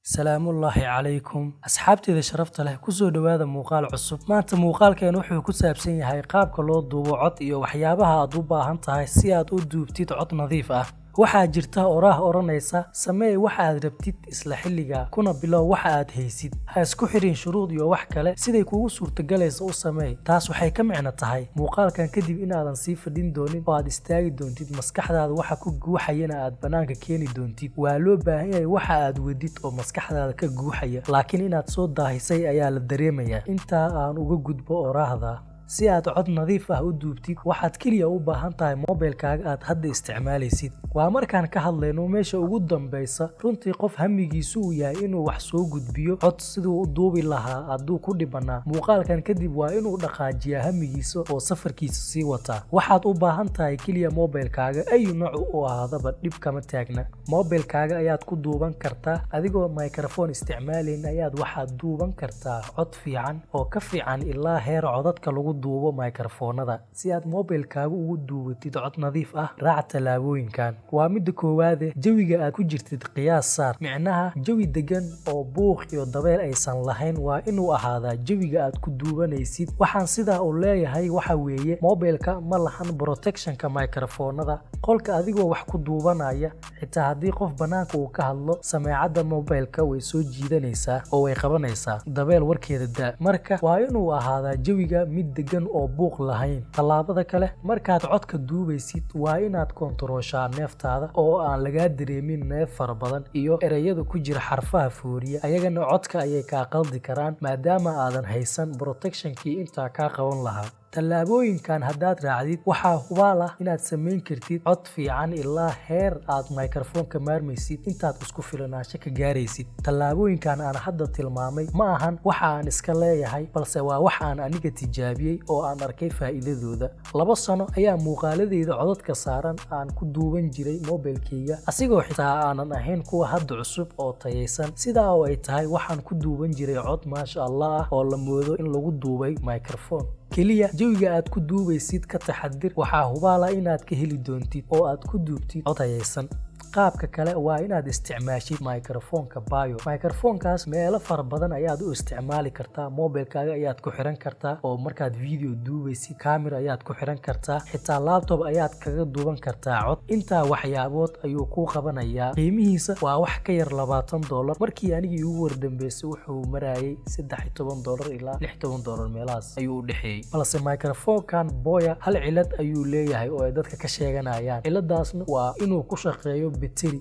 salaamullaahi calaykum asxaabteeda sharafta leh kusoo dhawaada muuqaal cusub maanta muuqaalkeen wuxuu ku saabsan yahay qaabka loo duubo cod iyo waxyaabaha aad u baahan tahay si aad u duubtid cod nadiif ah waxaa jirta oraah oranaysa samee waxa aad rabtid isla xilliga kuna bilow waxa aad haysid ha isku xirin shuruud iyo wax kale siday kugu suurtagelayso u samee taas waxay ka micno tahay muuqaalkan kadib inaadan sii fadhin doonin oo aad istaagi doontid maskaxdaada waxa ku guuxayana aad banaanka keeni doontid waa loo baahan yahay waxa aad wadid oo maskaxdaada ka guuxaya laakiin inaad soo daahisay ayaa la dareemayaa intaa aan uga gudbo oraahda si aad cod nadiif ah u duubtid waxaad kaliya u baahan tahay mobilkaaga aad hadda isticmaalaysid waa markaan ka hadlayno meesha ugu dambaysa runtii qof hamigiisu uu yahay inuu wax soo gudbiyo cod siduu u duubi lahaa hadduu ku dhibanaa muuqaalkan kadib waa inuu dhaqaajiyaa hamigiisa oo safarkiisa sii wataa waxaad u baahan tahay kaliya mobilkaaga ayu nooc u ahaadaba dhib kama taagna mobilkaaga ayaad ku duuban kartaa adigoo microphone isticmaalayn ayaad waxaad duuban kartaa cod fiican oo ka fiican ilaa heer codadka lagu duubo microfoonada si aad mobilkaaga ugu duubatid cod nadiif ah raac talaabooyinkan waa midda koowaade jawiga aad ku jirtid qiyaas saar micnaha jawi degan oo buuq iyo dabeel aysan lahayn waa inuu ahaadaa jawiga aad ku duubanaysid waxaan sidaa u leeyahay waxa weeye mobilka ma lahan protectionka microfoonada qolka adigoo wax ku duubanaya xitaa haddii qof banaanka uu ka hadlo sameecadda mobilka way soo jiidanaysaa oo way qabanaysaa dabeel warkeeda daa marka waa inuu ahaadaa jawiga mid degan oo buuq lahayn tallaabada kale markaad codka duubaysid waa inaad kontarooshaa neeftaada oo aan lagaa dareemin neef fara badan iyo ereyada ku jira xarfaha fooriya ayagana codka ayay kaa qaldi karaan maadaama aadan haysan protectionkii intaa kaa qaban lahaa tallaabooyinkan haddaad raacdid waxaa hubaal ah inaad samayn kartid cod fiican ilaa heer aad microphone-ka maarmaysid intaad isku filanaasho ka gaaraysid tallaabooyinkan aan hadda tilmaamay ma ahan waxa aan iska leeyahay balse waa wax aan aniga tijaabiyey oo aan arkay faa'iidadooda 2 sano ayaa muuqaaladeyda codadka saaran aan ku duuban jiray mobilkeyga asigoo xitaa aanan ahayn kuwa hadda cusub oo tayaysan sidaa oo ay tahay waxaan ku duuban jiray cod maasha Allah ah oo la moodo in lagu duubay microphone kaliya jawiga aad ku duubaysid ka taxadir waxaa hubaala inaad ka heli doontid oo aad ku duubtid cod tayaysan qaabka kale waa inaad isticmaashid microphone-ka bayo microphone-kaas meelo fara badan ayaad u isticmaali kartaa mobilkaaga ayaad ku xiran kartaa oo markaad video duubaysid camera ayaad ku xiran kartaa xitaa laptop ayaad kaga duuban kartaa cod intaa waxyaabood ayuu ku qabanayaa qiimihiisa waa wax ka yar $20 markii anigii ugu wardambeysay wuxuu marayay $16 ilaa $16 meelahaas ayuu u dhaxeeyay balse microphone-kan boya hal cilad ayuu leeyahay oo ay dadka ka sheeganayaan ciladaasna waa inuu ku shaqeeyo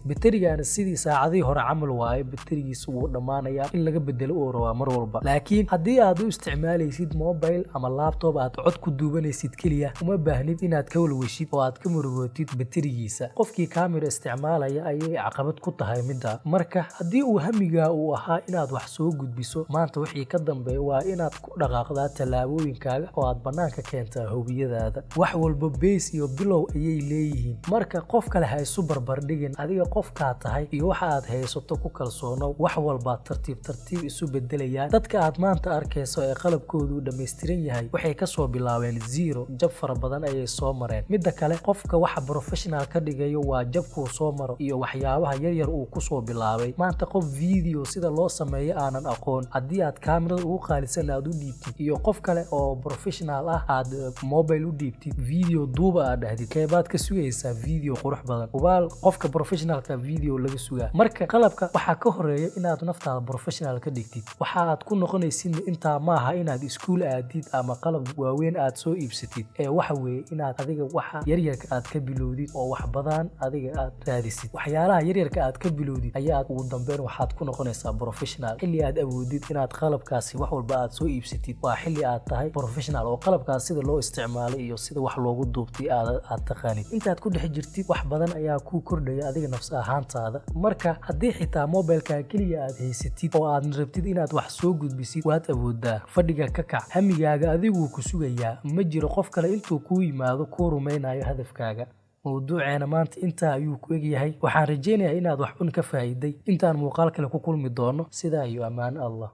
baterigaana sidii saacadii hore camal waaye baterigiisu wuu dhammaanayaa in laga bedelo oo rabaa mar walba laakiin haddii aad u isticmaalaysid mobile ama laptop aad cod ku duubanaysid keliya uma baahnid inaad ka walwashid oo aad ka murugootid baterigiisa qofkii camera isticmaalaya ayay caqabad ku tahay midda marka haddii uu hamigaa uu ahaa inaad wax soo gudbiso maanta wixii ka dambeeya waa inaad ku dhaqaaqdaa tallaabooyinkaaga oo aad banaanka keentaa hubiyadaada wax walba base iyo bilow ayay leeyihiin marka qof kale ha isu barbardhigin adiga qofkaa tahay iyo waxa aad haysato ku kalsoono wax walba tartiib isu bedelayaan dadka aad maanta arkayso ee qalabkoodu dhameystiran yahay waxay ka soo bilaabeen zero jab fara badan ayay soo mareen midda kale qofka waxa professional ka dhigayo waa jabkuu soo maro iyo waxyaabaha yaryar uu ku soo bilaabay maanta qof video sida loo sameeyo aanan aqoon haddii aad kaamirada ugu qaalisan aad u dhiibtid iyo qof kale oo professional ah aad mobile u dhiibtid video duuba aad dhahdid keebaad ka sugaysaa video qurux badan ubaal qofka professionalka video laga sugaa marka qalabka waxa ka horeeya inaad naftaada professional ka dhigtid waxa aad ku noqonaysid inta maaha inaad iskuul aadid ama qalab waaweyn aad soo iibsatid ee waxa weeye inaad adiga waxa yaryarka aad ka bilowdid oo wax badan adiga aad raadisid waxyaalaha yaryarka aad ka bilowdid ayaa ugu dambeyn waxaad ku noqonaysaa professional xilli aad awoodid inaad qalabkaasi wax walba aad soo iibsatid waa xilli aad tahay professional oo qalabkaas sida loo isticmaalay iyo sida wax loogu duubtay aad taqaanid intaad ku dhex jirtid wax badan ayaa ku kordhaya adiga nafs ahaantaada marka haddii xitaa mobilka kaliya aad haysatid oo aad rabtid inaad wax soo gudbisid waad awoodaa fadhiga ka kac hamigaaga adigu ku sugayaa ma jiro qof kale intuu ku yimaado ku rumaynayo hadafkaaga mawduuceena maanta intaa ayuu ku egyahay waxaan rajaynayaa inaad wax un ka faa'iiday intaan muuqaal kale ku kulmi doono sidaa iyo ammaan Allah